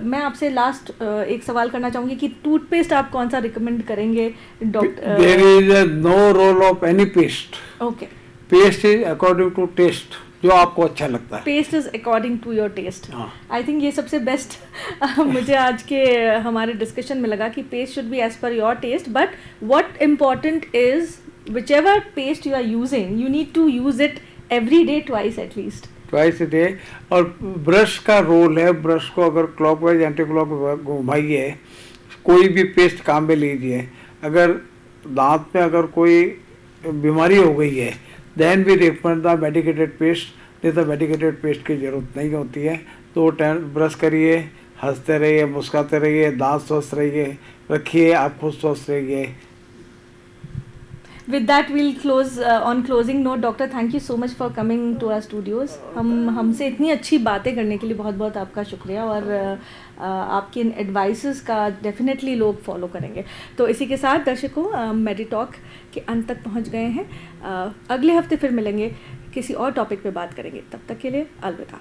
मैं आपसे लास्ट एक सवाल करना चाहूँगी कि टूथपेस्ट आप कौन सा रिकमेंड करेंगे doctor? There is no role of any paste. Okay, paste is according to taste, जो आपको अच्छा लगता है। Paste is according to your taste. हाँ। आई थिंक ये सबसे बेस्ट मुझे आज के हमारे डिस्कशन में लगा कि paste should be as per your taste, but what important is whichever paste you are using, you need to use it every day, twice at least. Twice a day. और brush का role है, brush को अगर clockwise anti clockwise घुमाइए, कोई भी paste काम में लीजिए। अगर दांत में अगर कोई बीमारी हो गई है देन भी रिकमेंड द मेडिकेटेड पेस्ट, नहीं तो मेडिकेटेड पेस्ट की ज़रूरत नहीं होती है। तो टाइम ब्रश करिए, हंसते रहिए, मुस्कुराते रहिए, दांत स्वस्थ रखिए, आप खुद स्वस्थ रहिए। With that we'll close on closing note. Doctor, thank you so much for coming to our studios. हमसे इतनी अच्छी बातें करने के लिए बहुत बहुत आपका शुक्रिया। और आपके इन एडवाइसेस का डेफिनेटली लोग फॉलो करेंगे। तो इसी के साथ दर्शकों, मेडिटॉक के अंत तक पहुंच गए हैं। अगले हफ्ते फिर मिलेंगे, किसी और टॉपिक पे बात करेंगे। तब तक के लिए अलविदा।